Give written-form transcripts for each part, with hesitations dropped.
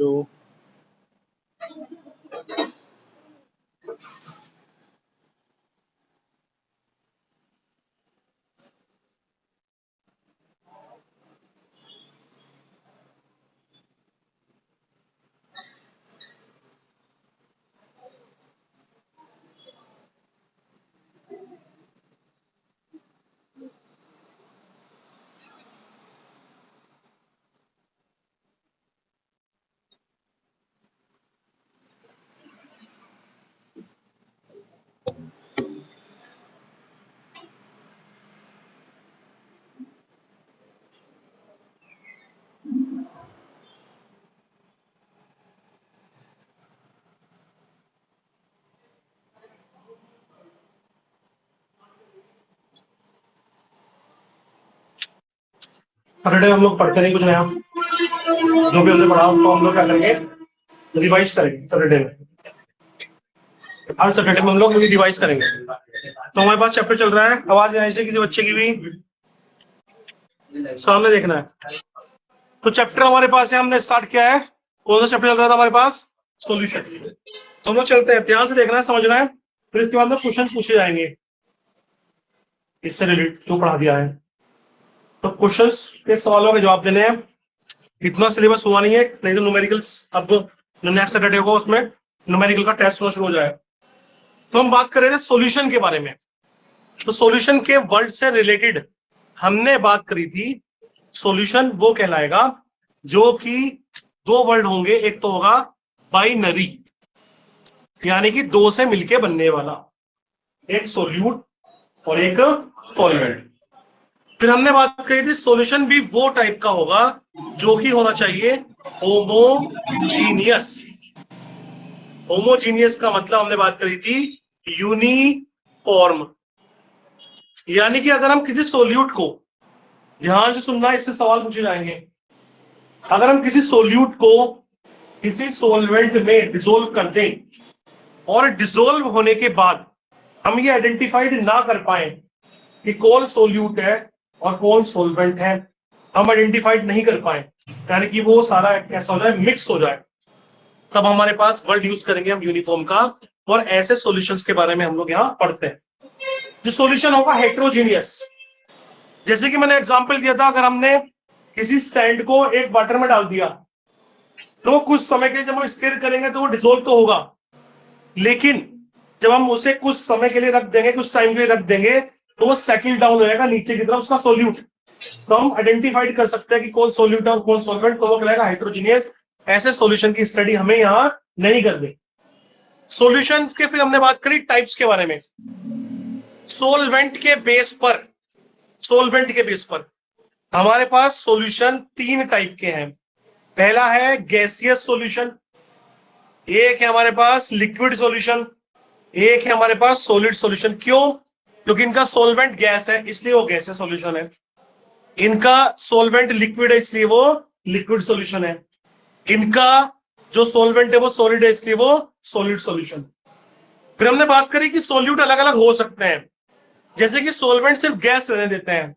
जो सैटरडे हम लोग पढ़ते नहीं कुछ नया, जो भी हमने पढ़ा उसको हम लोग क्या करेंगे, रिवाइज करेंगे सैटरडे में। हर सैटरडे में हम लोग रिवाइज करेंगे। तो हमारे पास चैप्टर चल रहा है, आवाज आनी चाहिए किसी बच्चे की भी, सामने देखना है। तो चैप्टर हमारे पास है, हमने स्टार्ट किया है। कौन सा चैप्टर चल रहा था हमारे पास? सॉल्यूशन। तो हम लोग चलते हैं, ध्यान से देखना है, समझना है, फिर इसके बाद में क्वेश्चन पूछे जाएंगे इससे रिलेटेड जो पढ़ा दिया है। तो क्वेश्चंस के सवालों के जवाब देने हैं। इतना सिलेबस हुआ नहीं है, नहीं तो न्यूमेरिकल्स अब नेक्स्ट सैटरडे को उसमें न्यूमेरिकल का टेस्ट होना शुरू हो जाए। तो हम बात कर रहे थे सॉल्यूशन के बारे में। तो सॉल्यूशन के वर्ड से रिलेटेड हमने बात करी थी। सॉल्यूशन वो कहलाएगा जो कि दो वर्ड होंगे, एक तो होगा बाइनरी यानी कि दो से मिलके बनने वाला, एक सोल्यूट और एक सॉल्वेंट। फिर हमने बात करी थी सॉल्यूशन भी वो टाइप का होगा जो कि होना चाहिए होमोजीनियस। होमोजीनियस का मतलब हमने बात करी थी यूनिफॉर्म, यानी कि अगर हम किसी सोल्यूट को, ध्यान से सुनना, इससे सवाल पूछे जाएंगे। अगर हम किसी सोल्यूट को किसी सोलवेंट में डिसोल्व कर दें और डिसोल्व होने के बाद हम ये आइडेंटिफाइड ना कर पाए कि कौन सोल्यूट है और कौन सोलवेंट है, हम आइडेंटिफाइड नहीं कर पाए, यानी कि वो सारा कैसा हो जाए, मिक्स हो जाए, तब हमारे पास वर्ड यूज करेंगे हम यूनिफॉर्म का। और ऐसे सॉल्यूशंस के बारे में हम लोग यहाँ पढ़ते हैं। जो सॉल्यूशन होगा हेट्रोजीनियस, जैसे कि मैंने एग्जांपल दिया था, अगर हमने किसी सैंड को एक वाटर में डाल दिया तो कुछ समय के लिए जब हम स्टिर करेंगे तो वो डिसोल्व तो होगा, लेकिन जब हम उसे कुछ समय के लिए रख देंगे, कुछ टाइम के लिए रख देंगे, तो वो सेटल डाउन हो जाएगा नीचे की तरफ, उसका सोल्यूट। तो हम आइडेंटिफाइड कर सकते हैं कि कौन सोल्यूट है और कौन सॉल्वेंट, तो वो कहलाएगा हाइड्रोजीनियस। ऐसे सॉल्यूशन की स्टडी हमें यहां नहीं करनी। सॉल्यूशंस के फिर हमने बात करी टाइप्स के बारे में। सोलवेंट के बेस पर, सोलवेंट के बेस पर हमारे पास सॉल्यूशन तीन टाइप के हैं। पहला है गैसियस सॉल्यूशन, एक है हमारे पास लिक्विड सॉल्यूशन, एक है हमारे पास सॉलिड सॉल्यूशन। क्यों? क्योंकि इनका सोलवेंट गैस है इसलिए वो गैसियस सॉल्यूशन है, इनका सोलवेंट लिक्विड है इसलिए वो लिक्विड सॉल्यूशन है, इनका जो सोलवेंट है वो सॉलिड है इसलिए वो सॉलिड सॉल्यूशन। फिर हमने बात करी कि सोल्यूट अलग अलग हो सकते हैं, जैसे कि सोलवेंट सिर्फ गैस रहने देते हैं,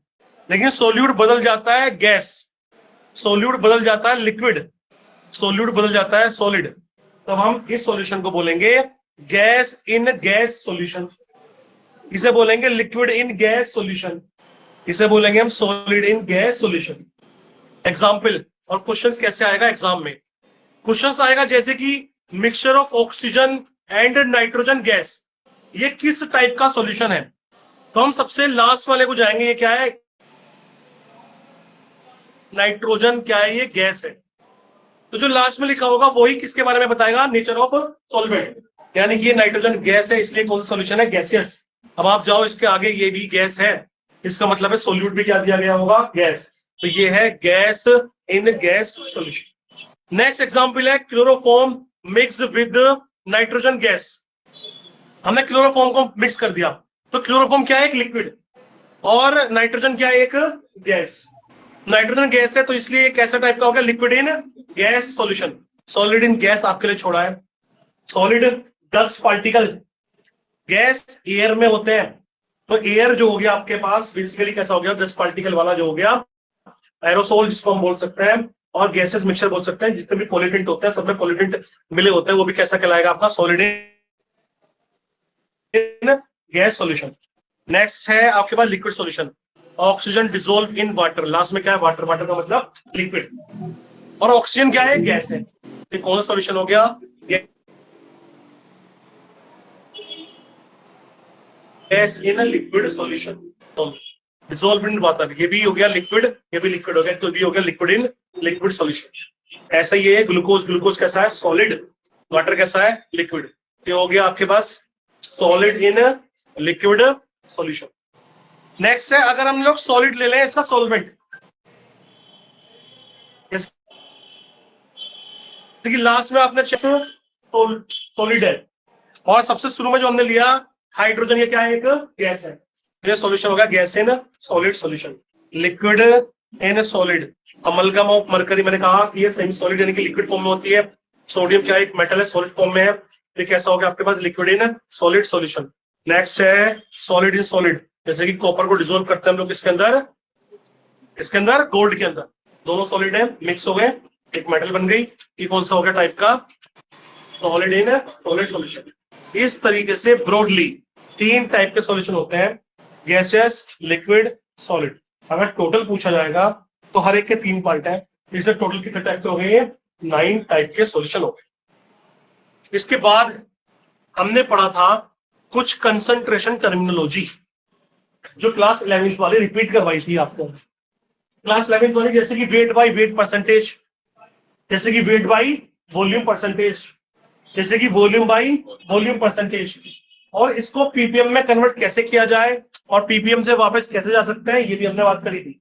लेकिन सोल्यूट बदल जाता है गैस, सोल्यूट बदल जाता है लिक्विड, सोल्यूट बदल जाता है सॉलिड। तब हम इस सॉल्यूशन को बोलेंगे गैस इन गैस सॉल्यूशन, इसे बोलेंगे लिक्विड इन गैस सॉल्यूशन, इसे बोलेंगे हम solid in gas solution. Example और क्वेश्चंस कैसे आएगा एग्जाम में? क्वेश्चंस आएगा जैसे कि mixture of oxygen and nitrogen gas, ये किस टाइप का सॉल्यूशन है? तो हम सबसे लास्ट वाले को जाएंगे, ये क्या है? नाइट्रोजन क्या है? ये गैस है। तो जो लास्ट में लिखा होगा वही किसके बारे में बताएगा? नेचर ऑफ सॉल्वेंट, यानी कि ये नाइट्रोजन गैस है इसलिए कौन सा सॉल्यूशन है? गैसियस। अब आप जाओ इसके आगे, ये भी गैस है, इसका मतलब है सोल्यूट भी क्या दिया गया होगा? गैस। तो ये है gas in gas solution. Next example है chloroform mix with nitrogen gas. हमने क्लोरोफॉर्म को मिक्स कर दिया, तो क्लोरोफॉर्म क्या है? एक लिक्विड, और नाइट्रोजन क्या है? एक गैस। नाइट्रोजन गैस है तो इसलिए कैसा टाइप का हो गया? Liquid in gas solution. Solid in gas आपके लिए छोड़ा है। सॉलिड 10 पार्टिकल, गैस एयर में होते हैं, तो एयर जो हो गया आपके पास बेसिकली कैसा हो गया? 10 पार्टिकल वाला जो हो गया एरोसोल, जिसको हम बोल सकते हैं और गैसेस मिक्सचर बोल सकते हैं। जितने भी पॉल्यूटेंट होते हैं सब में पॉल्यूटेंट मिले होते हैं, वो भी कैसा कहलाएगा आपका solid in gas solution. Next है आपके पास liquid solution, oxygen dissolve in water. Last में क्या है, वाटर, वाटर का मतलब लिक्विड, और ऑक्सीजन क्या है, गैस है। ये कौन सा सॉल्यूशन हो गया, gas in liquid solution, dissolve in water. ये भी हो गया लिक्विड, ये भी लिक्विड हो गया, तो भी हो गया लिक्विड इन लिक्विड सॉल्यूशन। ऐसा ही है ग्लूकोज, ग्लूकोज कैसा है सॉलिड, वाटर कैसा है लिक्विड। ये हो गया आपके पास solid in liquid solution. Next है अगर हम लोग सॉलिड ले लें इसका सॉल्वेंट, लास्ट में आपने सॉलिड है, और सबसे शुरू में जो हमने लिया हाइड्रोजन, ये क्या है, एक गैस है। ये सॉल्यूशन होगा gas in solid solution, liquid in solid. Amalgam of mercury, मैंने कहा कि ये सेमी सॉलिड यानी कि लिक्विड फॉर्म में होती है। सोडियम क्या है, एक मेटल है, सॉलिड फॉर्म में है। ये कैसा हो गया आपके पास, liquid in solid solution. Next है सॉलिड इन सॉलिड, जैसे कि कॉपर को डिसोल्व करते हैं हम लोग इसके अंदर गोल्ड के अंदर, दोनों सॉलिड है मिक्स हो गए, एक मेटल बन गई। ये कौन सा हो गया टाइप का, सॉलिड इन सॉलिड सॉल्यूशन। इस तरीके से ब्रॉडली 3 टाइप के सॉल्यूशन होते हैं, गैसेस, लिक्विड, सॉलिड। अगर टोटल पूछा जाएगा तो हर एक के 3 पार्ट है, इसलिए टोटल कितने टाइप के हो गए, 9 टाइप के सॉल्यूशन हो गए। इसके बाद हमने पढ़ा था कुछ कंसंट्रेशन टर्मिनोलॉजी, जो क्लास 11th वाले रिपीट करवाई थी आपको। क्लास 11th वाली जैसे कि वेट बाई वेट परसेंटेज, जैसे कि वेट बाई वॉल्यूम परसेंटेज, जैसे कि वॉल्यूम बाई वॉल्यूम परसेंटेज, और इसको पीपीएम में कन्वर्ट कैसे किया जाए और पीपीएम से वापस कैसे जा सकते हैं, ये भी हमने बात करी थी।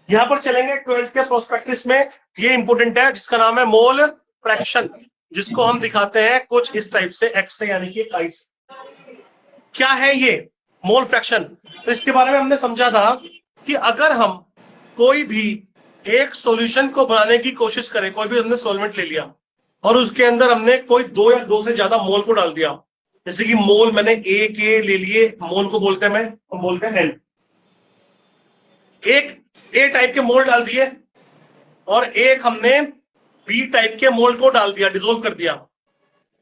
यहां पर चलेंगे 12th के प्रोस्पेक्टिस में, ये इंपोर्टेंट है, जिसका नाम है मोल फ्रैक्शन, जिसको हम दिखाते हैं कुछ इस टाइप से, एक्स से यानी कि आई से। क्या है ये मोल फ्रैक्शन, तो इसके बारे में हमने समझा था कि अगर हम कोई भी एक सॉल्यूशन को बनाने की कोशिश करें, कोई भी हमने सॉल्वेंट ले लिया और उसके अंदर हमने कोई 2 या 2 से ज्यादा मोल को डाल दिया, जैसे कि मोल मैंने ए के ले लिए, मोल को बोलते हैं हम बोलते हैं एन, एक ए टाइप के मोल डाल दिए और एक हमने बी टाइप के मोल को डाल दिया, डिसोल्व कर दिया,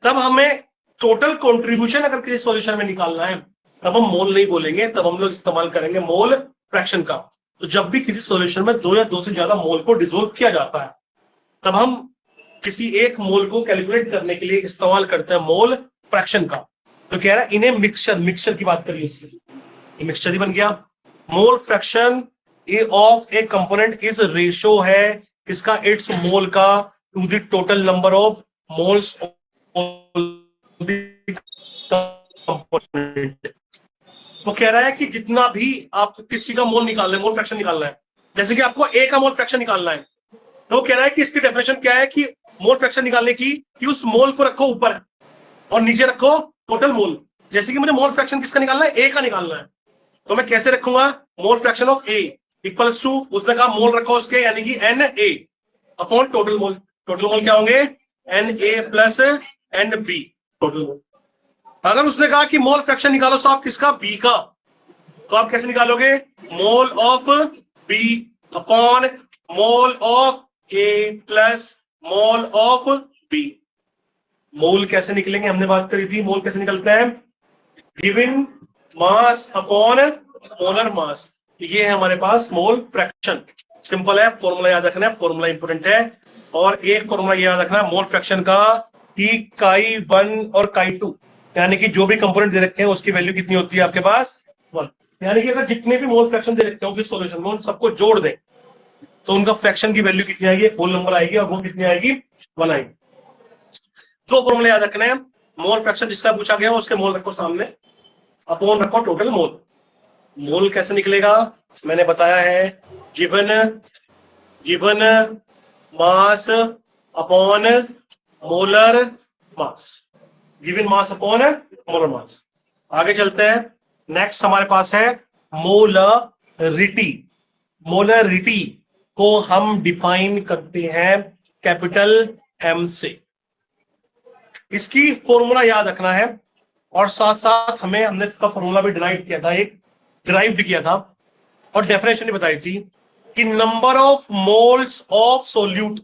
तब हमें टोटल कंट्रीब्यूशन अगर किसी सॉल्यूशन में निकालना है तब हम मोल नहीं बोलेंगे, तब हम लोग इस्तेमाल करेंगे मोल फ्रैक्शन का। तो जब भी किसी सॉल्यूशन में 2 या 2 से ज्यादा मोल को डिसोल्व किया जाता है तब हम किसी एक मोल को कैलकुलेट करने के लिए इस्तेमाल करते हैं मोल फ्रैक्शन का। तो कह रहा है इन्हें मिक्सचर की बात करिए, इससे मिक्सचर ही बन गया। Mole fraction of a component is ratio है इसका, इट्स मोल का to the total number of moles component. वो कह रहा है कि जितना भी आप किसी का मोल निकाल रहे, मोल फ्रैक्शन निकालना है, जैसे कि आपको ए का मोल फ्रैक्शन निकालना है, तो वो कह रहा है कि इसकी डेफिनेशन क्या है कि मोल फ्रैक्शन निकालने की कि उस मोल को रखो ऊपर और नीचे रखो टोटल मोल। जैसे कि मुझे मोल फ्रैक्शन किसका निकालना है, ए का निकालना है, तो मैं कैसे रखूंगा, mole fraction of A equals to, उसने कहा मोल रखो उसके यानी कि n A upon total mole. Total mole क्या होंगे, n A plus n B total mole. अगर उसने कहा कि मोल फ्रैक्शन निकालो साहब किसका, बी का, तो आप कैसे निकालोगे, mole of B upon mole of A plus mole of B. Mole कैसे निकलेंगे, हमने बात करी थी, मोल कैसे निकलते हैं, गिवन मास अपॉन मोलर मास। ये है हमारे पास मोल फ्रैक्शन, सिंपल है, फॉर्मूला याद रखना है, फॉर्मूला इंपोर्टेंट है। और एक फॉर्मूला याद रखना है मोल फ्रैक्शन का कि काई 1 और काई 2, यानी कि जो भी कंपोनेंट दे रखे हैं उसकी वैल्यू कितनी होती है आपके पास 1, यानी कि अगर जितने भी मोल फ्रैक्शन दे रखे होंगे सॉल्यूशन में उन सबको जोड़ दें तो उनका फ्रैक्शन की वैल्यू कितनी आएगी, होल नंबर आएगी, और वो कितनी आएगी, 1 आएगी। 2 फॉर्मूले याद रखने हैं, मोल फ्रैक्शन जिसका पूछा गया उसके मोल रखो सामने, अपॉन रखो टोटल मोल। मोल कैसे निकलेगा मैंने बताया है, गिवन मास अपॉन मोलर मास, गिवन मास अपॉन मोलर मास। आगे चलते हैं, नेक्स्ट हमारे पास है मोलरिटी। मोलरिटी को हम डिफाइन करते हैं कैपिटल एम से, इसकी फॉर्मूला याद रखना है, और साथ साथ हमने इसका फॉर्मूला भी डिराइव किया था, एक डिराइव्ड किया था, और डेफिनेशन भी बताई थी कि number of moles of solute,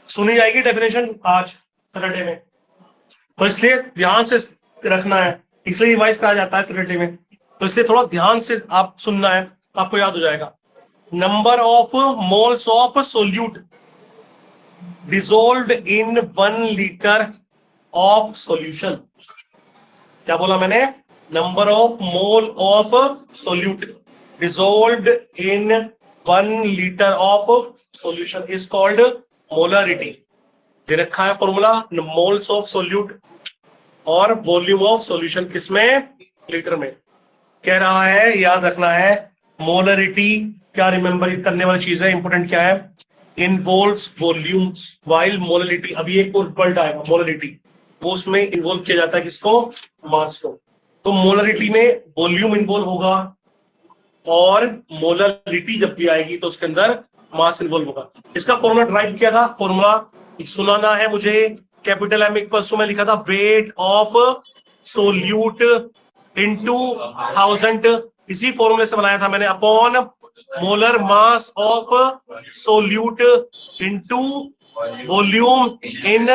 सुनी जाएगी डेफिनेशन आज सैटरडे में, तो इसलिए ध्यान से रखना है, इसलिए रिवाइज करा जाता है सैटरडे में, तो इसलिए थोड़ा ध्यान से आप सुनना है, आपको याद हो जाएगा। Number of moles of solute dissolved in 1 litre of solution. क्या बोला मैंने? Number of mole of solute dissolved in 1 litre of solution is called molarity. दे रखा है फॉर्मूला, मोल्स ऑफ सोल्यूट और वॉल्यूम ऑफ सॉल्यूशन किसमें? लीटर में। कह रहा है याद रखना है मोलरिटी, क्या रिमेंबर करने वाली चीज है, इंपोर्टेंट क्या है? इन्वॉल्व्स वॉल्यूम वाइल मोलरिटी, अभी एक वर्ड आएगा मोलरिटी, वो उसमें इन्वॉल्व किया जाता है किसको? मास को। तो मोलरिटी में वॉल्यूम इन्वॉल्व होगा और मोलरिटी जब भी आएगी तो उसके अंदर मास इन्वॉल्व होगा। इसका फॉर्मूला ड्राइव किया था, फॉर्मूला सुनाना है मुझे, कैपिटल एम इक्वल्स टू में लिखा था वेट ऑफ सोल्यूट इनटू 1000, इसी फॉर्मूले से बनाया था मैंने, upon molar mass of solute into volume in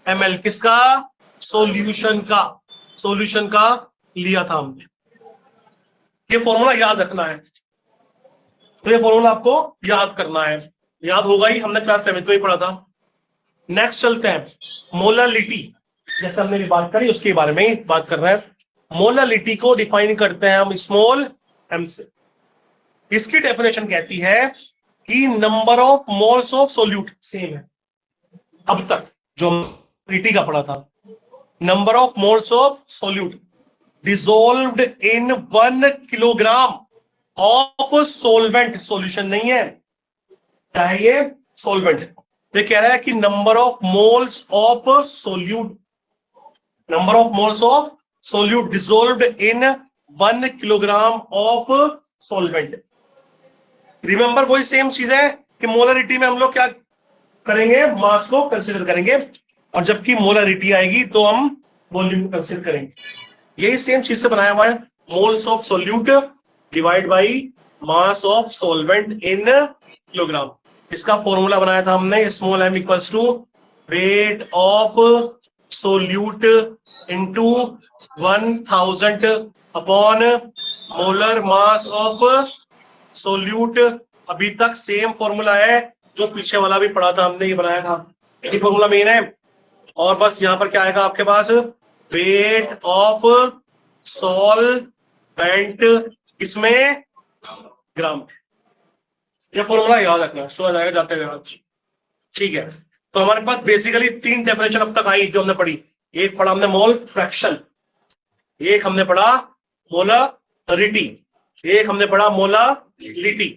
ml। किसका? सॉल्यूशन का, सॉल्यूशन का लिया था हमने। ये फॉर्मूला याद रखना है, तो ये फॉर्मूला आपको याद करना है, याद होगा ही, हमने क्लास 7 में ही पढ़ा था। नेक्स्ट चलते हैं, मोलरिटी, जैसे हमने बात करी उसके बारे में बात कर रहे हैं। मोलरिटी को डिफाइन करते हैं हम स्मॉल m से। इसकी डेफिनेशन कहती है कि number of moles of solute, same है अब तक जो मोलरिटी का पढ़ा था, number of moles of solute dissolved in 1 kilogram of solvent, solution नहीं है, क्या है ये? सोलवेंट। ये कह रहा है कि number of moles of solute, number of moles of solute dissolved in 1 kilogram of solvent. Remember वही सेम चीज है कि मोलरिटी में हम लोग क्या करेंगे? मास को कंसीडर करेंगे, और जबकि मोलरिटी आएगी तो हम वॉल्यूम को कंसीडर करेंगे। यही सेम चीज से बनाया हुआ है, moles of solute divide by mass of solvent in kilogram. इसका फॉर्मूला बनाया था हमने, small m equals to weight of solute into 1000 upon molar mass of solute. अभी तक सेम फॉर्मूला है जो पीछे वाला भी पढ़ा था हमने, ये बनाया था, ये फॉर्मूला मेन है। और बस यहां पर क्या आएगा आपके पास? वेट ऑफ सॉल्वेंट, इसमें ग्राम। ये फॉर्मूला याद रखना, सुना जाएगा जाते हुए, ठीक है। तो हमारे पास बेसिकली 3 डेफिनेशन अब तक आई जो हमने पढ़ी। एक पढ़ा हमने मोल फ्रैक्शन, एक हमने पढ़ा मोलरिटी, एक हमने पढ़ा मोलरिटी।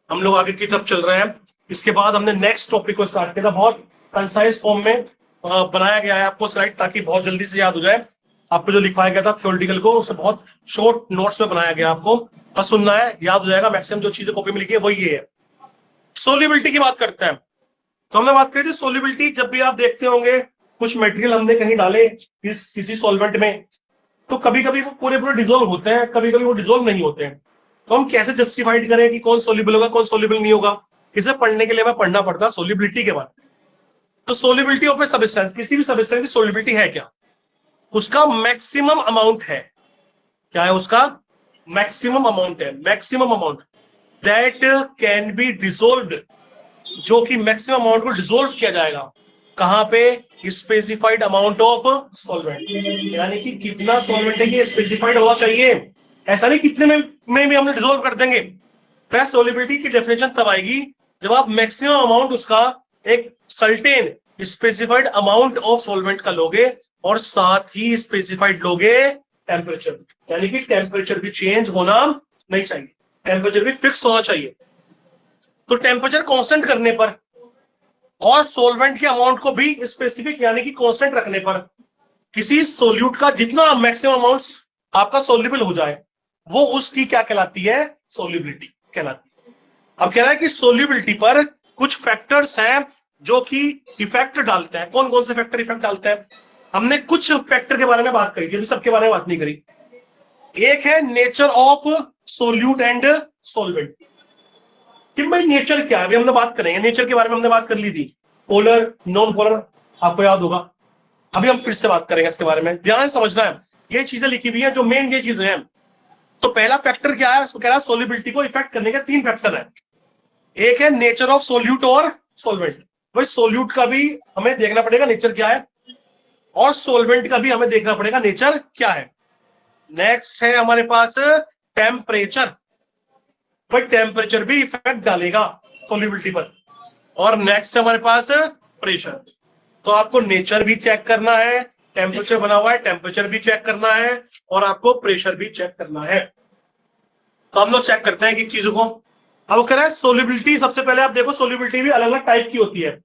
हम लोग आगे की तरफ चल रहे हैं। इसके बाद हमने नेक्स्ट टॉपिक को स्टार्ट किया था, बहुत कंसाइज फॉर्म में बनाया गया है आपको स्लाइड, ताकि बहुत जल्दी से याद हो जाए। आपको जो लिखवाया गया था थ्योरेटिकल को, उसे बहुत शॉर्ट नोट्स में बनाया गया, आपको बस सुनना है, याद हो जाएगा। मैक्सिमम जो चीजें कॉपी में लिखी है वही ये है। सोल्यूबिलिटी की बात करते हैं, तो हमने बात करी थी सोल्यूबिलिटी। जब भी आप देखते होंगे कुछ मटेरियल हमने कहीं डाले किसी सॉल्वेंट में, तो कभी कभी वो पूरे पूरे डिसॉल्व होते हैं, कभी कभी वो डिसॉल्व नहीं होते हैं। तो हम कैसे जस्टिफाइड करें कि कौन सोल्यूबल होगा कौन सोल्यूबल नहीं होगा? इसे पढ़ने के लिए हमें पढ़ना पड़ता है सोल्यूबिलिटी के बारे में। तो सोल्यूबिलिटी ऑफ ए सब्सटेंस, किसी भी सब्सटेंस की सोल्यूबिलिटी है क्या? उसका मैक्सिमम अमाउंट है, क्या है उसका? मैक्सिमम अमाउंट है, maximum amount that can be dissolved, जो कि मैक्सिमम अमाउंट को डिसॉल्व किया जाएगा कहां पे? स्पेसिफाइड अमाउंट ऑफ सॉल्वेंट, यानी कि कितना सॉल्वेंट है ये स्पेसिफाइड होना चाहिए, ऐसा नहीं कितने में भी हमने डिसॉल्व कर देंगे। बेस्ट सोल्यूबिलिटी की डेफिनेशन तब आएगी जब आप मैक्सिमम अमाउंट उसका एक certain specified amount of solvent का लोगे, और साथ ही स्पेसिफाइड लोगे टेम्परेचर, यानी कि टेम्परेचर भी चेंज होना नहीं चाहिए, टेम्परेचर भी फिक्स होना चाहिए। तो टेम्परेचर कांस्टेंट करने पर और सॉल्वेंट के अमाउंट को भी स्पेसिफिक यानी कि कांस्टेंट रखने पर, किसी सोल्यूट का जितना मैक्सिमम अमाउंट आपका सोल्यूबल हो जाए, वो उसकी क्या कहलाती है? सोल्यूबिलिटी कहलाती है। अब कह रहा है कि सोल्यूबिलिटी पर कुछ फैक्टर्स हैं जो कि इफेक्ट डालते हैं। कौन कौन से फैक्टर इफेक्ट डालते हैं? हमने कुछ फैक्टर के बारे में बात करी थी, सबके बारे में बात नहीं करी। एक है नेचर ऑफ सोल्यूट एंड सोल्वेंट, कि भाई नेचर क्या है। अभी हमने बात करेंगे नेचर के बारे में, हमने बात कर ली थी, पोलर नॉन पोलर, आपको याद होगा। अभी हम फिर से बात करेंगे इसके बारे में, ध्यान से समझना है। ये चीजें लिखी हुई है जो मेन ये चीजें हैं। तो पहला फैक्टर क्या है, उसको कह रहा है सोलिबिलिटी को इफेक्ट करने के 3 फैक्टर है। एक है नेचर ऑफ सोल्यूट और सोलवेंट। भाई सोल्यूट का भी हमें देखना पड़ेगा नेचर क्या है, और सोलवेंट का भी हमें देखना पड़ेगा नेचर क्या है। नेक्स्ट है हमारे पास टेम्परेचर। भाई टेम्परेचर भी इफेक्ट डालेगा सोल्यूबिलिटी पर। और नेक्स्ट है हमारे पास प्रेशर। तो आपको नेचर भी चेक करना है, टेम्परेचर बना हुआ है, टेम्परेचर भी चेक करना है, और आपको प्रेशर भी चेक करना है। तो हम लोग चेक करते हैं कि चीजों को। अब कह रहा है सोल्यूबिलिटी, सबसे पहले आप देखो सोल्यूबिलिटी भी अलग अलग टाइप की होती है।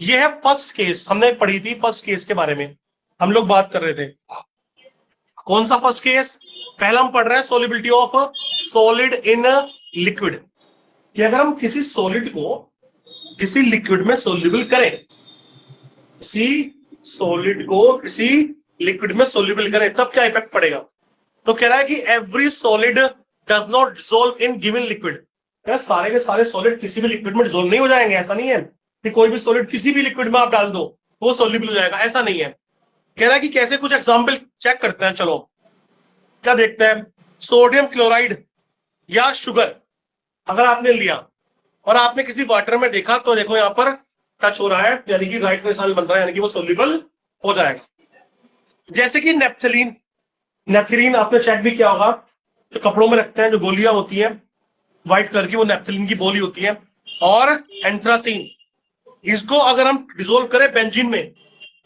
ये है फर्स्ट केस, हमने पढ़ी थी फर्स्ट केस के बारे में हम लोग बात कर रहे थे। कौन सा फर्स्ट केस? पहला हम पढ़ रहे हैं solubility of solid in liquid, कि अगर हम किसी सॉलिड को किसी लिक्विड में सोल्यूबल करें, किसी सॉलिड को किसी लिक्विड में सोल्यूबल करें, तब क्या इफेक्ट पड़ेगा। तो कह रहा है कि every solid does not dissolve in given liquid. सारे के सारे सॉलिड किसी भी लिक्विड में डिसॉल्व नहीं हो जाएंगे, ऐसा नहीं है कि कोई भी सॉलिड किसी भी लिक्विड में आप डाल दो वो सोल्यूबल हो जाएगा, ऐसा नहीं है। कह रहा है कि कैसे, कुछ एग्जांपल चेक करते हैं। चलो क्या देखते हैं। सोडियम क्लोराइड या शुगर अगर आपने लिया और आपने किसी वाटर में देखा, तो देखो यहां पर टच हो रहा है, यानी कि राइट का निशान बन रहा है, यानी कि वो सोल्यूबल हो जाएगा। जैसे कि नेप्थलीन, नेप्थलीन आपने चेक भी किया होगा, जो कपड़ों में रखते हैं, जो गोलियां होती है व्हाइट कलर की, वो नेप्थलीन की गोली होती है। और एंथ्रासीन, इसको अगर हम डिसोल्व करें बेंजीन में,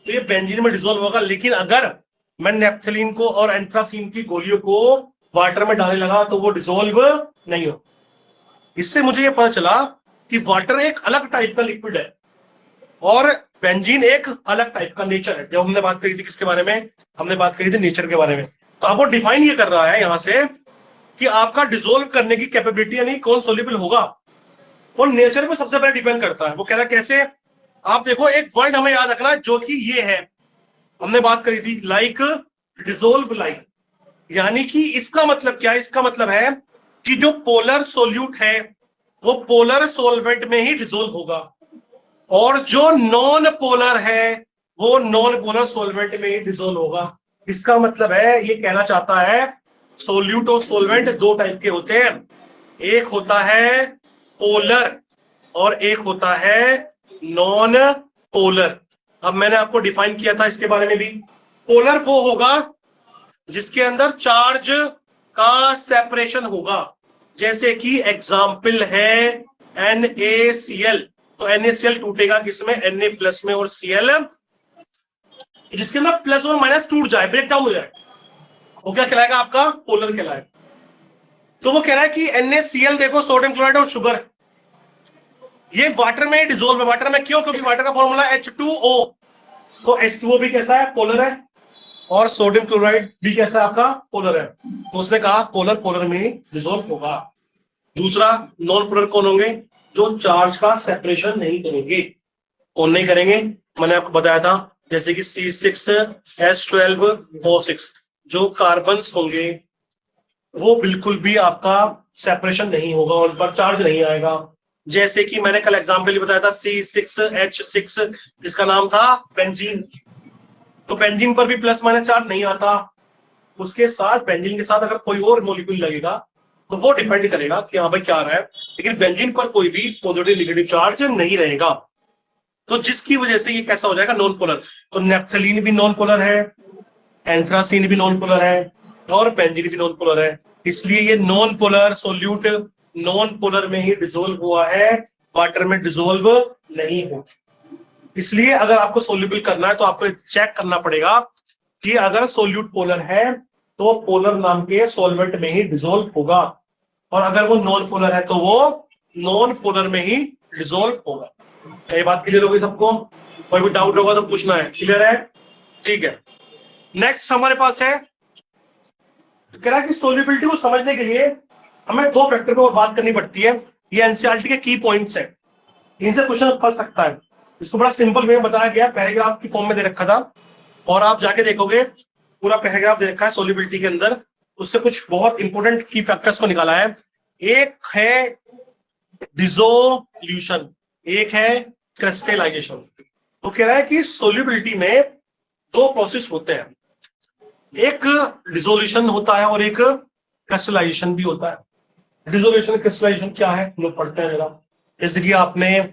तो ये बेंजीन में डिसोल्व होगा। लेकिन अगर मैं नेप्थलीन को और एंथ्रासीन की गोलियों को वाटर में डालने लगा तो वो डिसोल्व नहीं हो। इससे मुझे ये पता चला कि वाटर एक अलग टाइप का लिक्विड है और बेंजीन एक अलग टाइप का नेचर है। जब हमने बात करी थी किसके बारे में, हमने बात करी थी नेचर के बारे में। तो अब वो डिफाइन ये कर रहा है यहां से कि आपका डिसोल्व करने की कैपेबिलिटी, यानी कौन सोल्यूबल होगा, वो नेचर पे सबसे पहले डिपेंड करता है। वो कह रहा है कैसे, आप देखो एक वर्ड हमें याद रखना जो कि ये है, हमने बात करी थी, लाइक डिसोल्व लाइक। यानी कि इसका मतलब क्या है, इसका मतलब है कि जो पोलर सोल्यूट है वो पोलर सोलवेंट में ही डिसोल्व होगा, और जो नॉन पोलर है वो नॉन पोलर सोलवेंट में ही डिसोल्व होगा। इसका मतलब है, ये कहना चाहता है सोल्यूट और सोलवेंट दो टाइप के होते हैं, एक होता है पोलर और एक होता है नॉन पोलर। अब मैंने आपको डिफाइन किया था इसके बारे में भी। पोलर वो होगा जिसके अंदर चार्ज का सेपरेशन होगा, जैसे कि एग्जाम्पल है NaCl। तो NaCl टूटेगा किसमें, Na प्लस में, और Cl जिसके अंदर प्लस और माइनस टूट जाए, ब्रेक डाउन हो जाए, वो क्या कहलाएगा, आपका पोलर कहलाएगा। तो वो कह रहा है कि NaCl देखो, सोडियम क्लोराइड और शुगर, ये वाटर में डिसोल्व है। वाटर में क्यों? क्योंकि वाटर का फॉर्मूला H2O। तो H2O भी कैसा है, पोलर है, और सोडियम क्लोराइड भी कैसा है, आपका पोलर है। तो उसने कहा पोलर पोलर में डिसोल्व होगा। दूसरा, नॉन पोलर कौन होंगे, जो चार्ज का सेपरेशन नहीं करेंगे। कौन नहीं करेंगे, मैंने आपको बताया था, जैसे कि C6H12O6, जो कार्बन्स होंगे वो बिल्कुल भी आपका सेपरेशन नहीं होगा, उन पर चार्ज नहीं आएगा। जैसे कि मैंने कल एग्जाम्पल बताया था C6H6, जिसका नाम था बेंजीन। तो बेंजीन पर भी प्लस माइनस चार्ज नहीं आता। उसके साथ, बेंजीन के साथ अगर कोई और मॉलिक्यूल लगेगा तो वो डिपेंड करेगा कि हाँ भाई क्या आ रहा है, लेकिन बेंजीन पर कोई भी पॉजिटिव नेगेटिव चार्ज नहीं रहेगा। तो जिसकी वजह से ये कैसा हो जाएगा, नॉन पोलर। तो नेप्थलीन भी नॉन पोलर है, एंथ्रासीन भी नॉन पोलर है, और बेंजीन भी नॉन पोलर है। इसलिए ये non polar solute non polar में ही डिसोल्व हुआ है, वाटर में डिसोल्व नहीं हो। इसलिए अगर आपको सोल्यूबल करना है तो आपको चेक करना पड़ेगा कि अगर सोल्यूट पोलर है तो पोलर नाम के सॉल्वेंट में ही डिसोल्व होगा, और अगर वो नॉन पोलर है तो वो नॉन पोलर में ही डिसोल्व होगा। ये बात क्लियर होगी सबको? कोई भी डाउट होगा तो पूछना है। क्लियर है? ठीक है। नेक्स्ट हमारे पास है, कह रहा है कि सोल्यूबिलिटी को समझने के लिए हमें दो फैक्टर पर बात करनी पड़ती है। ये एनसीईआरटी के की पॉइंट्स है, इनसे क्वेश्चन फंस सकता है। इसको बड़ा सिंपल वे में बताया गया, पैराग्राफ की फॉर्म में दे रखा था, और आप जाके देखोगे पूरा पैराग्राफ दे रखा है सोल्यूबिलिटी के अंदर। उससे कुछ बहुत इंपॉर्टेंट की फैक्टर्स को निकाला है। एक है डिसोल्यूशन, एक है क्रिस्टलाइजेशन। तो कह रहा है कि सोल्यूबिलिटी में दो प्रोसेस होते हैं, एक डिसोल्यूशन होता है और एक क्रिस्टलाइजेशन भी होता है। डिसोल्यूशन क्रिस्टलाइजेशन क्या है हम लोग पढ़ते हैं जरा। जैसे कि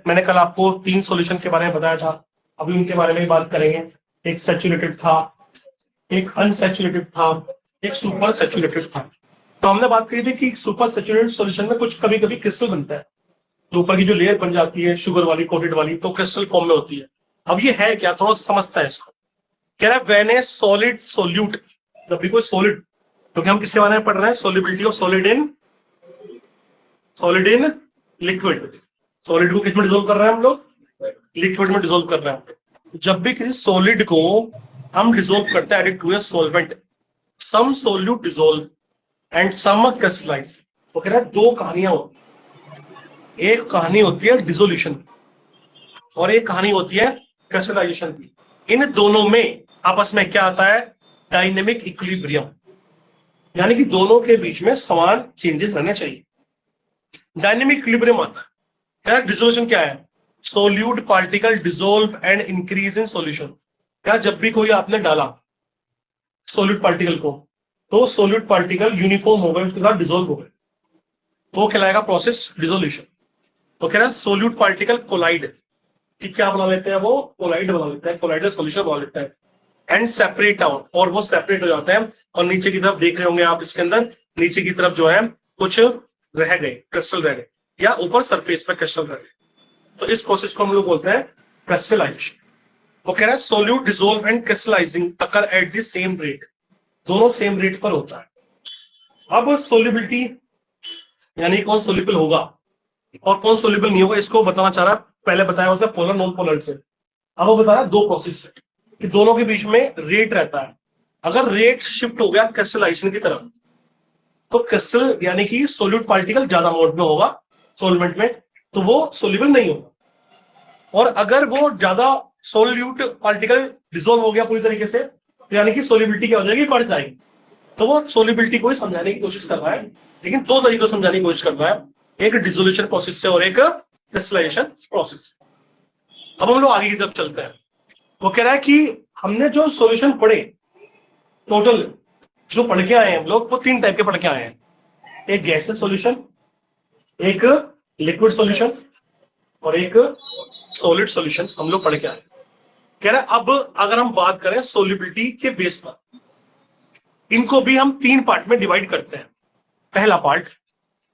मैंने कल आपको 3 सॉल्यूशन के बारे में बताया था, अभी उनके बारे में बात करेंगे। एक सैचुरेटेड था, एक अनसैचुरेटेड था, एक सुपर सैचुरेटेड था। तो हमने बात करी थी कि सुपर सैचुरेटेड सॉल्यूशन में कुछ कभी कभी क्रिस्टल बनता है, तो ऊपर की जो लेयर बन जाती है शुगर वाली कोटेड वाली, तो क्रिस्टल फॉर्म में होती है। अब ये है क्या, थोड़ा समझता है इसको। कह रहा है व्हेन ए सॉलिड सोल्यूट, जब भी कोई सॉलिड, क्योंकि हम किसके बारे में पढ़ रहे हैं, solubility of solid in liquid. Solid को किस में डिसोल्व कर रहे हैं हम लोग, लिक्विड में डिसोल्व कर रहे हैं। जब भी किसी सॉलिड को हम डिसोल्व करते हैं added to a solvent, some solute dissolve and some crystallize. वो कह रहा है दो कहानियां होती, एक कहानी होती है डिसोल्यूशन और एक कहानी होती है क्रिस्टलाइजेशन की। इन दोनों में आपस में क्या आता है, डायनेमिक इक्विलिब्रियम, यानी कि दोनों के बीच में समान चेंजेस रहने चाहिए। डायनेमिक इक्विलिब्रियम आता है। क्या डिसोल्यूशन क्या है, solute particle dissolve and increase in solution. क्या जब भी कोई आपने डाला सोल्यूट पार्टिकल को, तो सोल्यूट पार्टिकल यूनिफॉर्म हो गए, उसके साथ डिसोल्व हो गए, तो कहलाएगा प्रोसेस डिसोल्यूशन। तो कह रहा है सोल्यूट पार्टिकल कोलाइड, कि क्या बना लेते हैं, वो कोलाइड बना लेते हैं, कोलाइडल सॉल्यूशन बना लेता है, एंड सेपरेट आउट, और वो सेपरेट हो जाते हैं। और नीचे की तरफ देख रहे होंगे आप, इसके अंदर नीचे की तरफ जो है कुछ रह गए, क्रिस्टल रह गए, या ऊपर सरफेस पर क्रिस्टल रह गए। तो इस प्रोसेस को हम लोग बोलते हैं क्रिस्टलाइजेशन। वो कह रहा है solute dissolve and crystallising occur at the same rate, दोनों सेम रेट पर होता है। अब सोल्यूबिलिटी यानी कौन सोल्यूबल होगा और कौन सोल्यूबल नहीं होगा, इसको बताना चाह रहा है। पहले बताया उसने पोलर नॉन पोलर से, अब वो बता रहा है दो प्रोसेस से, कि दोनों के बीच में रेट रहता है। अगर रेट शिफ्ट हो गया क्रिस्टलाइजेशन की तरफ, तो क्रिस्टल यानी कि सोल्यूट पार्टिकल ज्यादा अमाउंट में होगा सोलवेंट में, तो वो सोल्यूबल नहीं होगा। और अगर वो ज्यादा सोल्यूट पार्टिकल डिसोल्व हो गया पूरी तरीके से, तो यानी कि सोल्यूबिलिटी क्या हो जाएगी, बढ़ जाएगी। तो वो सोल्यूबिलिटी को ही समझाने की कोशिश कर रहा है, लेकिन दो तरीकों से समझाने की कोशिश कर रहा है, एक डिसोल्यूशन प्रोसेस से और एक क्रिस्टलाइजेशन प्रोसेस से। अब हम लोग आगे की तरफ चलते हैं। वो कह रहा है कि हमने जो सॉल्यूशन पढ़े, टोटल जो पढ़ के आए हैं हम लोग, वो 3 टाइप के पढ़ के आए हैं, एक गैसियस सॉल्यूशन, एक लिक्विड सॉल्यूशन और एक सॉलिड सॉल्यूशन हम लोग पढ़ के आए। कह रहा है अब अगर हम बात करें सोल्यूबिलिटी के बेस पर, इनको भी हम 3 पार्ट में डिवाइड करते हैं।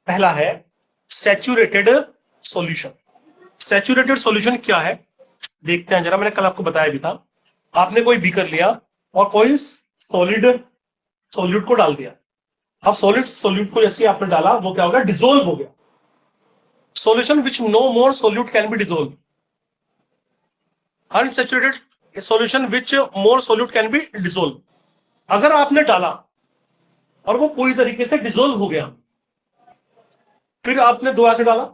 पहला है सैचुरेटेड सॉल्यूशन। सैचुरेटेड सॉल्यूशन क्या है देखते हैं जरा। मैंने कल आपको बताया भी था, आपने कोई बीकर लिया और कोई सॉलिड सॉल्यूट को डाल दिया। अब सॉलिड सॉल्यूट को जैसे आपने डाला, वो क्या हो गया, डिसोल्व हो गया। Solution which no more solute can be dissolve, unsaturated solution which more solute can be dissolve. अगर आपने डाला और वो पूरी तरीके से डिसोल्व हो गया, फिर आपने दोबारा से डाला,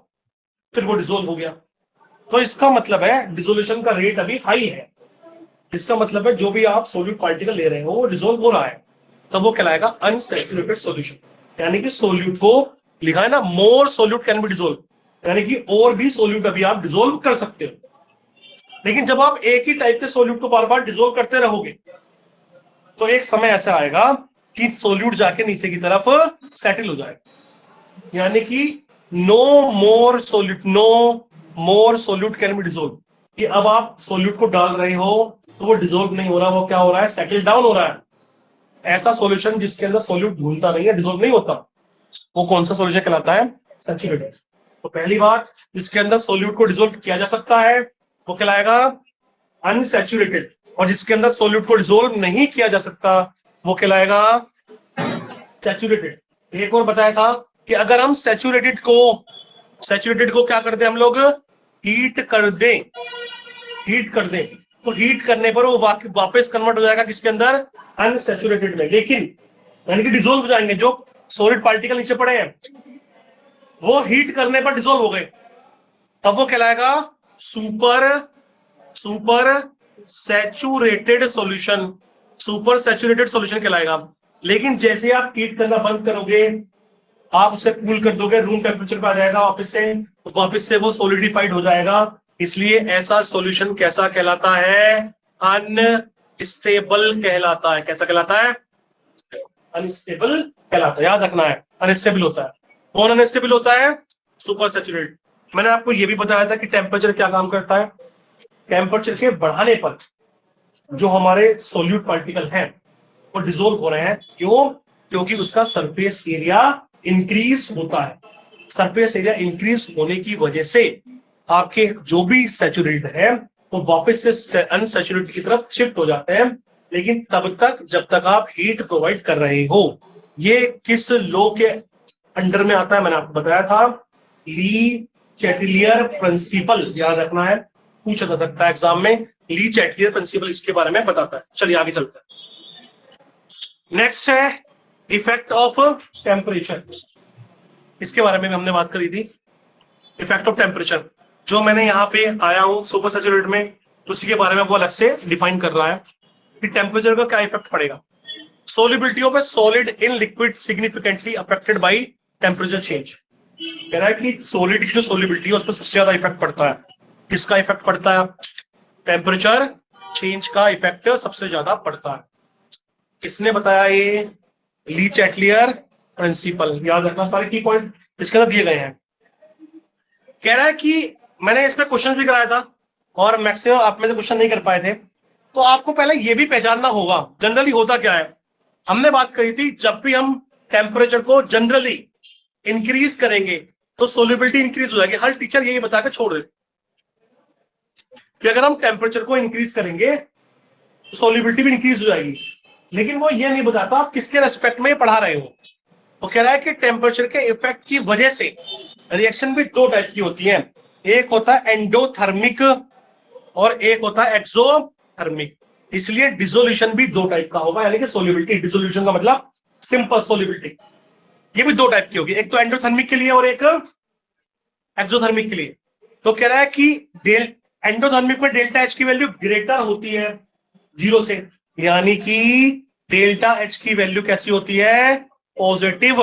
फिर वो डिसोल्व हो गया, तो इसका मतलब है डिसोल्यूशन का रेट अभी हाई है। इसका मतलब है जो भी आप सोल्यूट पार्टिकल ले रहे हो वो डिसोल्व हो रहा है, तब वो कहलाएगा अनसैचुरेटेड सॉल्यूशन। यानी कि सोल्यूट को लिखा है ना, मोर सोल्यूट कैन बी डिसोल्व, यानी कि और भी सोल्यूट अभी आप डिसोल्व कर सकते हो। लेकिन जब आप एक ही टाइप के सोल्यूट को बार बार डिसोल्व करते रहोगे, तो एक समय ऐसा आएगा कि सोल्यूट जाके नीचे की तरफ सेटल हो जाएगा, यानी कि no more solute can be dissolve, कि अब आप सोल्यूट को डाल रहे हो तो वो डिसोल्व नहीं हो रहा, वो क्या हो रहा है, सेटल डाउन हो रहा है। ऐसा सॉल्यूशन जिसके अंदर सोल्यूट घूमता नहीं है, डिसोल्व नहीं होता, वो कौन सा सॉल्यूशन कहलाता है, सैचुरेटेड। तो पहली बात, जिसके अंदर सोल्यूट को डिसोल्व किया जा सकता है वो कहलाएगा अनसैचुरेटेड, और जिसके अंदर सोल्यूट को डिसोल्व नहीं किया जा सकता वो कहलाएगा सैचुरेटेड। एक और बताया था कि अगर हम सैचुरेटेड को क्या कर दें हम लोग, हीट कर दें, तो हीट करने पर वो वापस कन्वर्ट हो जाएगा किसके अंदर, अनसैचुरेटेड में। लेकिन यानी कि डिसोल्व हो जाएंगे, जो सॉलिड पार्टिकल नीचे पड़े हैं वो हीट करने पर डिसोल्व हो गए, तब वो कहलाएगा सुपर सैचुरेटेड सॉल्यूशन कहलाएगा। लेकिन जैसे आप हीट करना बंद करोगे, आप उसे कूल कर दोगे, रूम टेम्परेचर पे आ जाएगा वापस से वो सोलिडिफाइड हो जाएगा। इसलिए ऐसा सॉल्यूशन कैसा कहलाता है? अनस्टेबल कहलाता है। कैसा कहलाता है? अनस्टेबल कहलाता है, याद रखना है। अनस्टेबल होता है। कौन अनस्टेबल होता है? Super saturate. मैंने आपको यह भी बताया था कि टेम्परेचर क्या काम करता है। टेम्परेचर के बढ़ाने पर जो हमारे सोल्यूट पार्टिकल हैं वो डिसोल्व हो रहे हैं। क्यों? क्योंकि उसका सरफेस एरिया इंक्रीज होता है। सरफेस एरिया इंक्रीज होने की वजह से आपके जो भी सैचुरेटेड है वो वापस से अनसैचुरेटेड की तरफ शिफ्ट हो जाते हैं, लेकिन तब तक जब तक आप हीट प्रोवाइड कर रहे हो। ये किस लॉ के अंडर में आता है? मैंने आपको बताया था, ली चैटलियर प्रिंसिपल। याद रखना है, पूछा जा सकता है एग्जाम में। ली चैटलियर प्रिंसिपल इसके बारे में बताता है। चलिए आगे चलते हैं। नेक्स्ट है इफेक्ट ऑफ टेम्परेचर। इसके बारे में भी हमने बात करी थी। इफेक्ट ऑफ टेम्परेचर जो मैंने यहाँ पे आया हूं सुपर सैचुरेट में, उसी के बारे में वो अलग से डिफाइन कर रहा है कि टेम्परेचर का क्या इफेक्ट पड़ेगा। Solubility of A solid in liquid significantly affected by temperature change. कह रहा है कि सॉलिड की जो सोलिबिलिटी है उस पर सबसे ज्यादा इफेक्ट पड़ता है। किसका इफेक्ट पड़ता है? टेम्परेचर चेंज का इफेक्ट सबसे ज्यादा पड़ता है। किसने बताया ये? ली चैटलियर प्रिंसिपल। याद रखना, सारे की पॉइंट इसके अंदर दिए गए हैं। कह रहा है कि मैंने इसमें क्वेश्चन भी कराया था और मैक्सिमम आप में से क्वेश्चन नहीं कर पाए थे, तो आपको पहले यह भी पहचानना होगा जनरली होता क्या है। हमने बात करी थी जब भी हम टेम्परेचर को जनरली इंक्रीज करेंगे तो सोलिबिलिटी इंक्रीज हो जाएगी। हर टीचर यही बता के छोड़ दे कि अगर हम टेम्परेचर को इंक्रीज करेंगे तो सोलिबिलिटी भी इंक्रीज हो जाएगी, लेकिन वो ये नहीं बताता आप किसके रेस्पेक्ट में पढ़ा रहे हो। वो कह रहा है कि टेम्परेचर के इफेक्ट की वजह से रिएक्शन भी दो टाइप की होती है। एक होता है एंडोथर्मिक और एक होता है एक्सोथर्मिक। इसलिए डिसोल्यूशन भी दो टाइप का होगा, यानी कि सोल्यूबिलिटी। डिसोल्यूशन का मतलब सिंपल सोल्यूबिलिटी। ये भी दो टाइप की होगी, एक तो एंडोथर्मिक के लिए और एक एक्सोथर्मिक के लिए। तो कह रहा है कि एंडोथर्मिक में डेल्टा एच की वैल्यू ग्रेटर होती है 0 से, यानी कि डेल्टा एच की वैल्यू कैसी होती है? पॉजिटिव।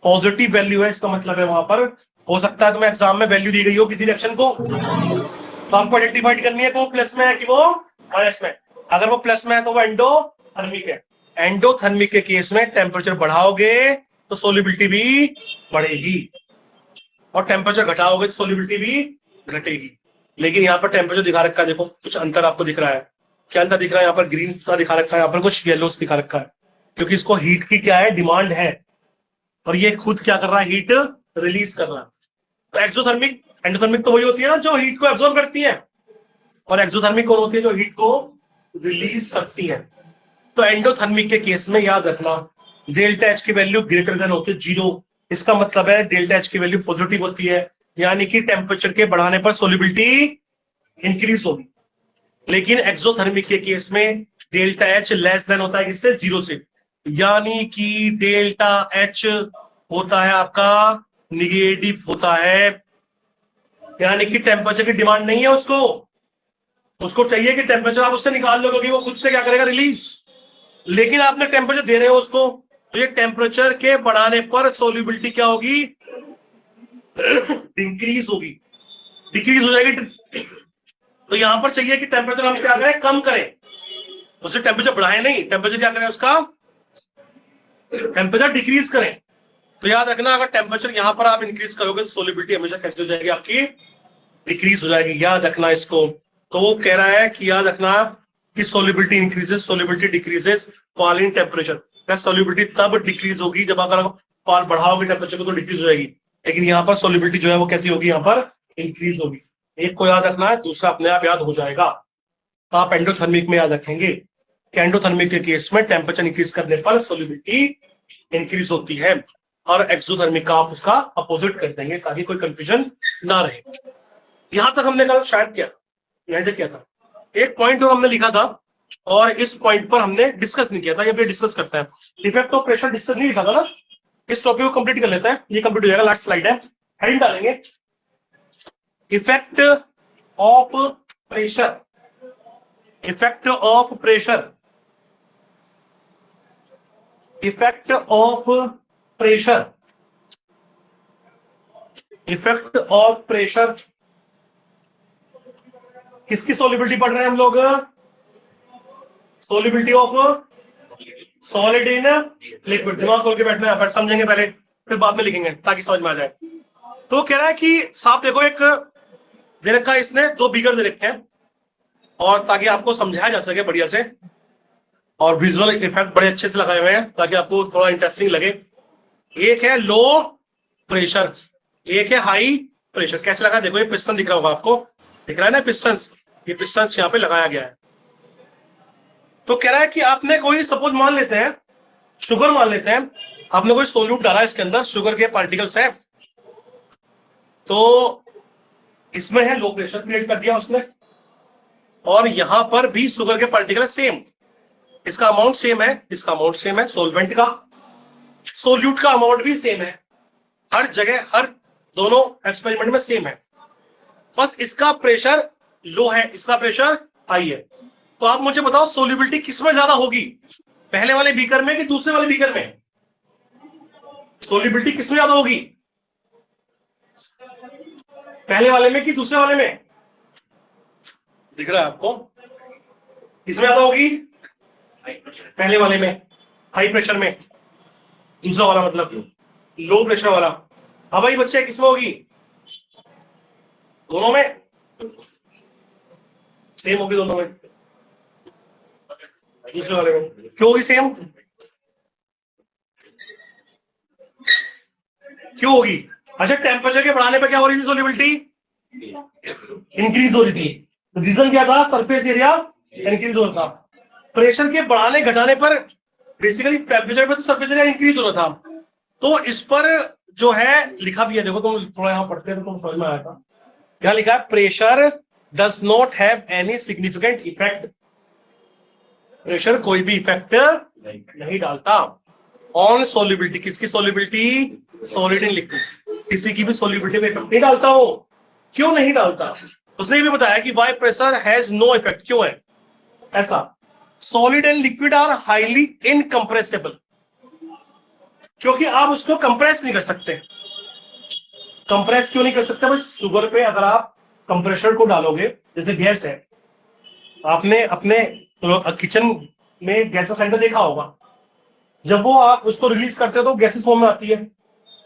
पॉजिटिव वैल्यू है, इसका मतलब है वहां पर हो सकता है तुम्हें एग्जाम में वैल्यू दी गई हो किसी रिएक्शन को, तो आपको आइडेंटिफाइड करनी है कि वो प्लस में है कि वो माइनस में। अगर वो प्लस में है तो वो एंडोथर्मिक है। एंडोथर्मिक के केस में टेम्परेचर बढ़ाओगे तो सोलिबिलिटी भी बढ़ेगी और टेम्परेचर घटाओगे तो सोलिबिलिटी भी घटेगी। लेकिन यहाँ पर टेम्परेचर दिखा रखा है, देखो कुछ अंतर आपको दिख रहा है। क्या अंतर दिख रहा है? यहाँ पर ग्रीन सा दिखा रखा है, यहाँ पर कुछ येलो दिखा रखा है, क्योंकि इसको हीट की क्या है? डिमांड है, और ये खुद क्या कर रहा है? हीट रिलीज कर रहा है। तो एक्सोथर्मिक, एंडोथर्मिक तो वही होती है ना जो हीट को एब्जॉर्ब करती है, और एक्सोथर्मिक कौन होती है? जो हीट को रिलीज करती है। तो एंडोथर्मिक के केस में याद रखना डेल्टा एच की वैल्यू ग्रेटर देन होती है 0। इसका मतलब है डेल्टा एच की वैल्यू पॉजिटिव होती है, यानी कि टेम्परेचर के बढ़ाने पर सोलिबिलिटी इंक्रीज होगी। लेकिन एक्सोथर्मिक के केस में डेल्टा एच लेस देन होता है किससे? 0 से, यानी कि डेल्टा एच होता है आपका निगेटिव होता है, यानी कि टेम्परेचर की डिमांड नहीं है उसको चाहिए कि टेम्परेचर आप उससे निकाल लो, क्योंकि वो खुद से क्या करेगा? रिलीज। लेकिन आपने टेम्परेचर दे रहे हो उसको, तो ये टेम्परेचर के बढ़ाने पर सोल्यूबिलिटी क्या होगी? इंक्रीज होगी, डिक्रीज हो जाएगी। तो यहां पर चाहिए कि टेम्परेचर हम क्या करें? कम करें, उसे टेम्परेचर बढ़ाए नहीं, टेम्परेचर क्या करें? उसका टेम्परेचर डिक्रीज करें। तो याद रखना अगर टेम्परेचर यहां पर आप इंक्रीज करोगे तो सोलिबिलिटी हमेशा कैसे हो जाएगी? आपकी डिक्रीज हो जाएगी। याद रखना इसको। तो वो कह रहा है कि याद रखना कि solubility increases, solubility decreases fall in temperature. Solubility तब डिक्रीज होगी जब अगर फॉल बढ़ाओगे टेम्परेचर को तो डिक्रीज हो जाएगी, लेकिन यहाँ पर सोलिबिलिटी जो है वो कैसी होगी? यहाँ पर इंक्रीज होगी। एक को याद रखना है, दूसरा अपने आप याद हो जाएगा। तो आप एंडोथर्मिक में याद रखेंगे कि एंडोथर्मिक के केस में टेम्परेचर इंक्रीज करने पर सोलिबिलिटी इंक्रीज होती है, और एक्सोथर्मिक का आप उसका अपोजिट कर देंगे ताकि कोई कंफ्यूजन ना रहे। यहां तक हमने कल शायद किया था, यहीं तक किया था। एक पॉइंट और हमने लिखा था और इस पॉइंट पर हमने डिस्कस नहीं किया था, ये भी डिस्कस करते हैं। इफेक्ट ऑफ प्रेशर डिस्कस नहीं लिखा था ना, इस टॉपिक को कंप्लीट कर लेते हैं। ये कंप्लीट हो जाएगा, लास्ट स्लाइड है, हेडिंग डालेंगे effect of pressure. Effect of pressure, effect of pressure effect of pressure, किसकी सोलिबिलिटी पढ़ रहे हैं हम लोग? Solubility of solid in liquid. दिमाग खोल के बैठना है, समझेंगे पहले फिर बाद में लिखेंगे ताकि समझ में आ जाए। तो कह रहा है कि साहब देखो, एक दे रखा है इसने, 2 बीकर दे रखे हैं, और ताकि आपको समझाया जा सके बढ़िया से, और विजुअल इफेक्ट बड़े अच्छे से लगाए हुए हैं ताकि आपको थोड़ा इंटरेस्टिंग लगे। एक है लो प्रेशर, एक है हाई प्रेशर। कैसे लगा? देखो ये पिस्टन दिख रहा होगा आपको, दिख रहा है ना पिस्टन, ये पिस्टन यहाँ पे लगाया गया है। तो कह रहा है कि आपने कोई, सपोज मान लेते हैं शुगर, मान लेते हैं आपने कोई सोल्यूट डाला, इसके अंदर शुगर के पार्टिकल्स हैं, तो इसमें है लो प्रेशर क्रिएट कर दिया उसने, और यहां पर भी शुगर के पार्टिकल है सेम, इसका अमाउंट सेम है, इसका अमाउंट सेम है, सोल्वेंट का सोल्यूट का अमाउंट भी सेम है, हर जगह हर दोनों एक्सपेरिमेंट में सेम है, बस इसका प्रेशर लो है, इसका प्रेशर हाई है। तो आप मुझे बताओ सोल्यूबिलिटी किसमें ज्यादा होगी, पहले वाले बीकर में कि दूसरे वाले बीकर में? सोल्यूबिलिटी किसमें ज्यादा होगी, पहले वाले में कि दूसरे वाले में? दिख रहा है आपको? किसमें ज्यादा होगी? पहले वाले में, हाई प्रेशर में। दूसरा वाला मतलब लो प्रेशर वाला। अब भाई बच्चे किसमें होगी? दोनों में सेम होगी, दोनों में। दूसरे वाले में क्यों होगी सेम? क्यों होगी? अच्छा, टेम्परेचर के बढ़ाने पर क्या हो रही थी सोल्यूबिलिटी? इंक्रीज हो रही थी। रीजन क्या था? सरफेस एरिया इंक्रीज हो रहा था। प्रेशर के बढ़ाने घटाने पर बेसिकली टेम्परेचर पे तो सरफेस एरिया इंक्रीज हो रहा था। तो इस पर जो है लिखा भी है, देखो तुम थोड़ा यहां पढ़ते हैं तो तुम समझ में आएगा। क्या लिखा है? Pressure does not have any significant effect. Pressure कोई भी इफेक्ट नहीं डालता ऑन सोल्यूबिलिटी। किसकी सोल्यूबिलिटी? Solid in liquid. किसी की भी सोल्यूबिलिटी में इफेक्ट नहीं डालता हो। क्यों नहीं डालता? उसने भी बताया कि why pressure has no effect. क्यों है ऐसा? Solid and liquid are highly incompressible, क्योंकि आप उसको कंप्रेस नहीं कर सकते। कंप्रेस क्यों नहीं कर सकते? भाई शुगर पे अगर आप कंप्रेशर को डालोगे, जैसे गैस है, आपने अपने किचन में गैस का सिलेंडर देखा होगा, जब वो आप उसको रिलीज करते हो तो गैसेस फॉर्म में आती है,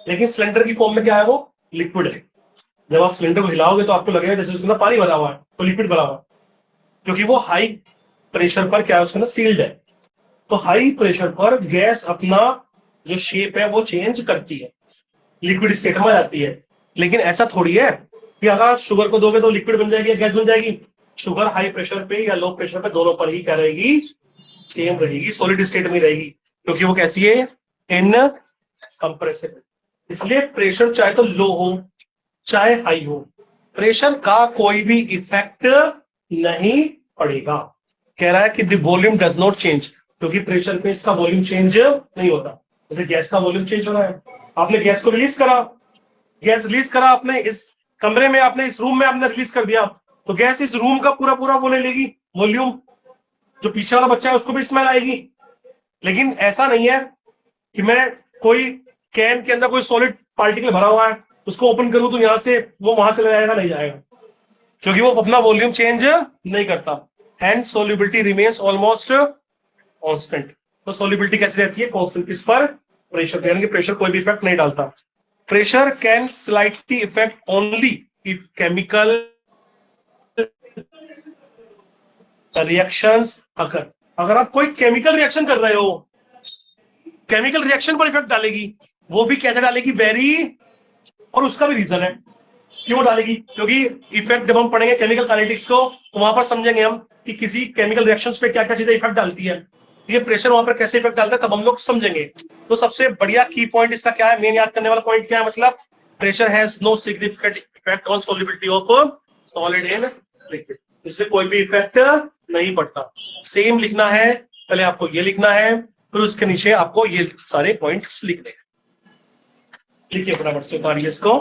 लेकिन सिलेंडर की फॉर्म में क्या है? वो लिक्विड है। जब आप सिलेंडर को हिलाओगे तो आपको लगेगा जैसे उसके अंदर पानी भरा हुआ है, तो लिक्विड भरा हुआ है, क्योंकि वो हाई प्रेशर पर क्या है, उसके अंदर सील्ड है। तो हाई प्रेशर पर गैस अपना जो शेप है वो चेंज करती है, लिक्विड स्टेट में जाती है। लेकिन ऐसा थोड़ी है कि अगर आप शुगर को दोगे तो लिक्विड बन जाएगी या गैस बन जाएगी। शुगर हाई प्रेशर पे या लो प्रेशर पे, दोनों पर ही क्या रहेगी? सेम रहेगी, सॉलिड स्टेट में रहेगी, क्योंकि वो कैसी है? इनकंप्रेसिबल। इसलिए प्रेशर चाहे तो लो हो चाहे हाई हो, प्रेशर का कोई भी इफेक्ट नहीं पड़ेगा। कह रहा है कि the volume does not change, क्योंकि प्रेशर पे इसका वॉल्यूम चेंज नहीं होता। जैसे गैस का वॉल्यूम चेंज हो रहा है, आपने गैस को रिलीज करा, गैस रिलीज करा आपने इस कमरे में, आपने इस रूम में आपने रिलीज कर दिया, तो गैस इस रूम का पूरा पूरा बोले लेगी वॉल्यूम। जो पीछे वाला बच्चा है उसको भी स्मेल आएगी। लेकिन ऐसा नहीं है कि मैं कोई कैन के अंदर कोई सॉलिड पार्टिकल भरा हुआ है, उसको ओपन करूं तो यहां से वो वहां चला जाएगा, नहीं जाएगा, क्योंकि वो अपना वॉल्यूम चेंज नहीं करता। And solubility remains almost constant. तो सोल्यूबिलिटी कैसे रहती है? कांस्टेंट। किस पर? प्रेशर। यानी कि प्रेशर कोई भी इफेक्ट नहीं डालता। Pressure can slightly effect only if chemical reactions occur. अगर आप कोई केमिकल रिएक्शन कर रहे हो, केमिकल रिएक्शन पर इफेक्ट डालेगी। वो भी कैसे डालेगी? वेरी, और उसका भी रीजन है क्यों डालेगी, क्योंकि इफेक्ट जब हम पढ़ेंगे केमिकल काइनेटिक्स को तो वहां पर समझेंगे हम कि किसी केमिकल रिएक्शंस पे क्या क्या चीजें इफेक्ट डालती है, ये प्रेशर वहां पर कैसे इफेक्ट डालता है, तब हम लोग समझेंगे। तो सबसे बढ़िया की पॉइंट इसका क्या है, मेन याद करने वाला पॉइंट क्या है? मतलब pressure has no significant effect on solubility of solid in liquid. इससे कोई भी इफेक्ट नहीं पड़ता। सेम लिखना है, पहले आपको ये लिखना है, फिर उसके नीचे आपको ये सारे पॉइंट्स लिखने हैं। लिखिए फटाफट से उतारिए इसको।